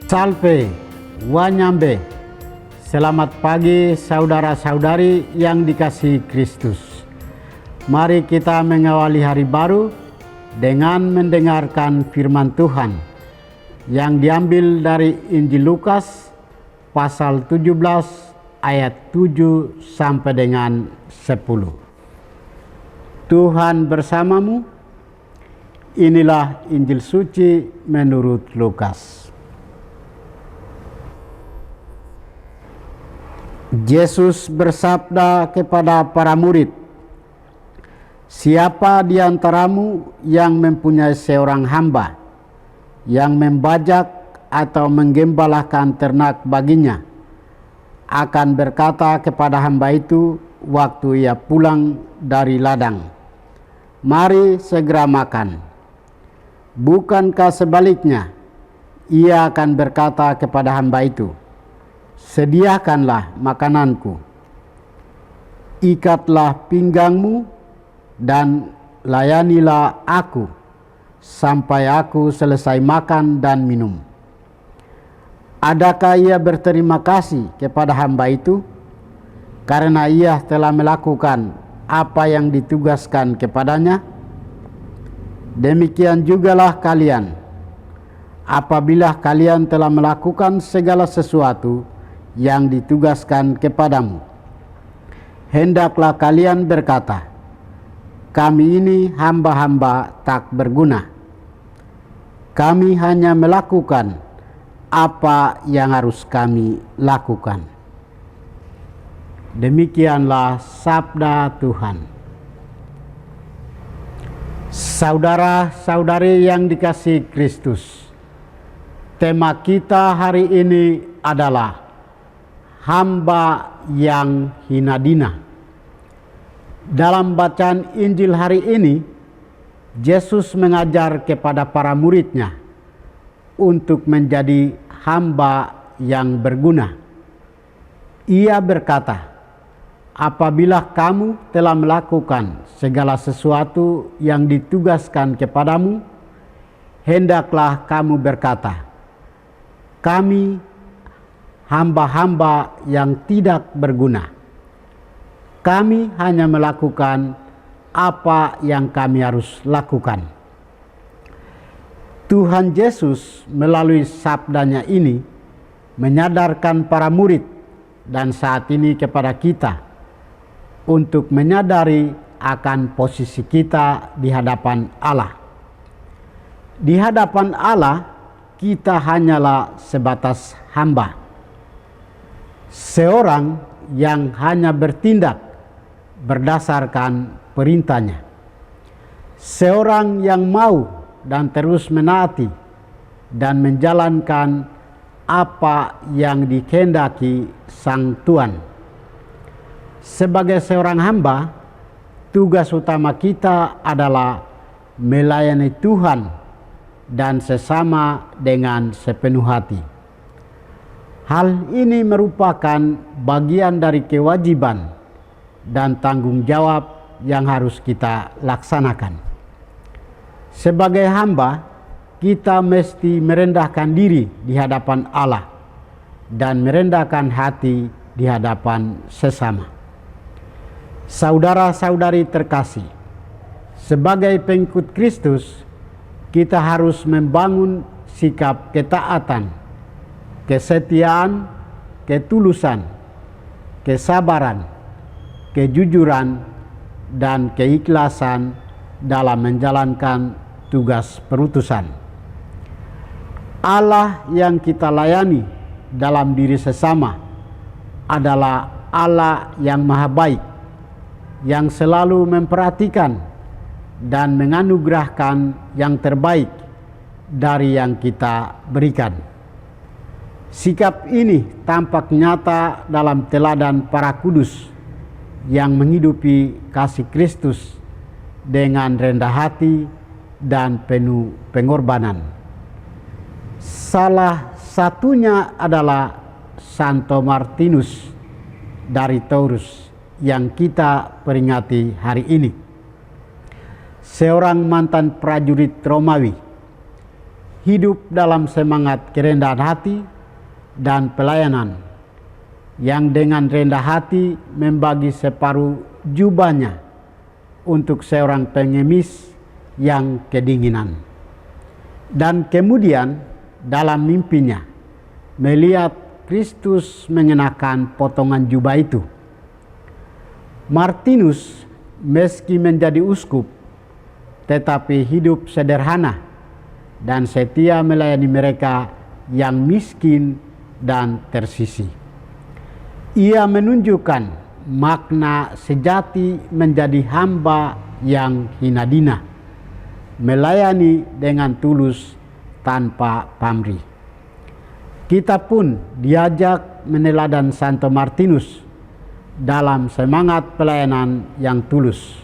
Salve, Wanyambe. Selamat pagi saudara-saudari yang dikasihi Kristus. Mari kita mengawali hari baru dengan mendengarkan firman Tuhan yang diambil dari Injil Lukas pasal 17 ayat 7 sampai dengan 10. Tuhan bersamamu. Inilah Injil suci menurut Lukas. Yesus bersabda kepada para murid, "Siapa di antaramu yang mempunyai seorang hamba yang membajak atau menggembalakan ternak baginya, akan berkata kepada hamba itu waktu ia pulang dari ladang, 'Mari segera makan.' Bukankah sebaliknya, ia akan berkata kepada hamba itu, 'Sediakanlah makananku, ikatlah pinggangmu dan layanilah aku sampai aku selesai makan dan minum.' Adakah ia berterima kasih kepada hamba itu karena ia telah melakukan apa yang ditugaskan kepadanya? Demikian jugalah kalian, apabila kalian telah melakukan segala sesuatu yang ditugaskan kepadamu, hendaklah kalian berkata, 'Kami ini hamba-hamba tak berguna. Kami hanya melakukan apa yang harus kami lakukan.'" Demikianlah sabda Tuhan. Saudara-saudari yang dikasihi Kristus, tema kita hari ini adalah hamba yang hina dina. Dalam bacaan Injil hari ini, Yesus mengajar kepada para muridnya untuk menjadi hamba yang berguna. Ia berkata, "Apabila kamu telah melakukan segala sesuatu yang ditugaskan kepadamu, hendaklah kamu berkata, 'Kami hamba-hamba yang tidak berguna. Kami hanya melakukan apa yang kami harus lakukan.'" Tuhan Yesus melalui sabdanya ini menyadarkan para murid dan saat ini kepada kita untuk menyadari akan posisi kita di hadapan Allah. Di hadapan Allah, kita hanyalah sebatas hamba. Seorang yang hanya bertindak berdasarkan perintahnya. Seorang yang mau dan terus menaati dan menjalankan apa yang dikehendaki Sang Tuhan. Sebagai seorang hamba, tugas utama kita adalah melayani Tuhan dan sesama dengan sepenuh hati. Hal ini merupakan bagian dari kewajiban dan tanggung jawab yang harus kita laksanakan. Sebagai hamba, kita mesti merendahkan diri di hadapan Allah dan merendahkan hati di hadapan sesama. Saudara-saudari terkasih, sebagai pengikut Kristus, kita harus membangun sikap ketaatan, kesetiaan, ketulusan, kesabaran, kejujuran, dan keikhlasan dalam menjalankan tugas perutusan. Allah yang kita layani dalam diri sesama adalah Allah yang maha baik, yang selalu memperhatikan dan menganugerahkan yang terbaik dari yang kita berikan. Sikap ini tampak nyata dalam teladan para kudus yang menghidupi kasih Kristus dengan rendah hati dan penuh pengorbanan. Salah satunya adalah Santo Martinus dari Tours yang kita peringati hari ini. Seorang mantan prajurit Romawi hidup dalam semangat kerendahan hati dan pelayanan, yang dengan rendah hati membagi separuh jubahnya untuk seorang pengemis yang kedinginan. Dan kemudian dalam mimpinya melihat Kristus mengenakan potongan jubah itu. Martinus meski menjadi uskup tetapi hidup sederhana dan setia melayani mereka yang miskin dan tersisih. Ia menunjukkan makna sejati menjadi hamba yang hina dina, melayani dengan tulus tanpa pamrih. Kita pun diajak meneladan Santo Martinus dalam semangat pelayanan yang tulus.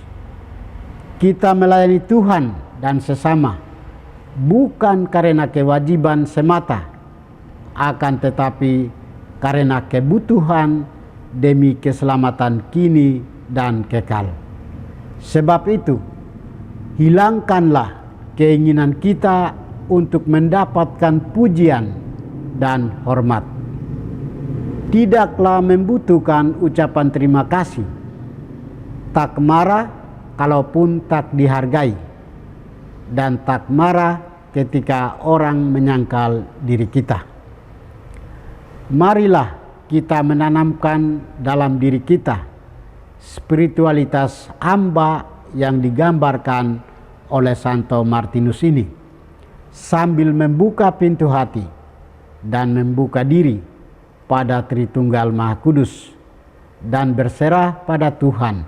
Kita melayani Tuhan dan sesama bukan karena kewajiban semata, akan tetapi karena kebutuhan demi keselamatan kini dan kekal. Sebab itu, hilangkanlah keinginan kita untuk mendapatkan pujian dan hormat. Tidaklah membutuhkan ucapan terima kasih, tak marah kalaupun tak dihargai, dan tak marah ketika orang menyangkal diri kita. Marilah kita menanamkan dalam diri kita spiritualitas hamba yang digambarkan oleh Santo Martinus ini, sambil membuka pintu hati dan membuka diri pada Tritunggal Maha Kudus dan berserah pada Tuhan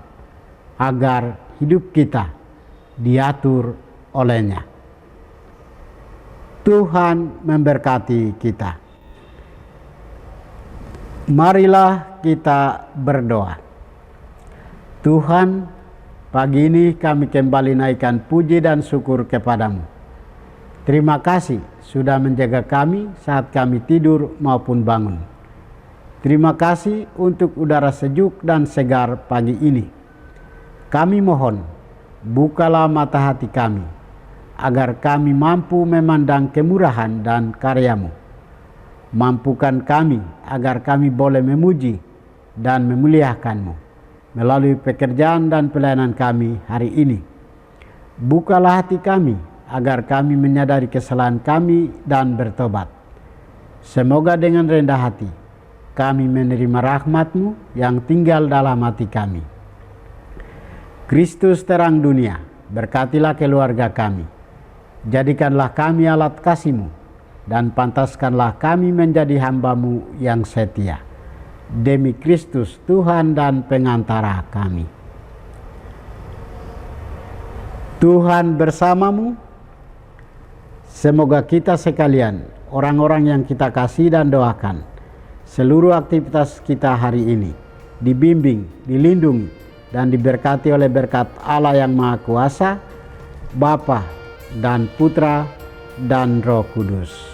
agar hidup kita diatur olehnya. Tuhan memberkati kita. Marilah kita berdoa. Tuhan, pagi ini kami kembali naikkan puji dan syukur kepadamu. Terima kasih sudah menjaga kami saat kami tidur maupun bangun. Terima kasih untuk udara sejuk dan segar pagi ini. Kami mohon, bukalah mata hati kami, agar kami mampu memandang kemurahan dan karya-Mu. Mampukan kami agar kami boleh memuji dan memuliakan-Mu melalui pekerjaan dan pelayanan kami hari ini. Bukalah hati kami agar kami menyadari kesalahan kami dan bertobat. Semoga dengan rendah hati kami menerima rahmat-Mu yang tinggal dalam hati kami. Kristus terang dunia, berkatilah keluarga kami. Jadikanlah kami alat kasih-Mu, dan pantaskanlah kami menjadi hamba-Mu yang setia. Demi Kristus Tuhan dan pengantara kami. Tuhan bersamamu. Semoga kita sekalian, orang-orang yang kita kasih dan doakan, seluruh aktivitas kita hari ini dibimbing, dilindungi, dan diberkati oleh berkat Allah yang Maha Kuasa, Bapa dan Putra dan Roh Kudus.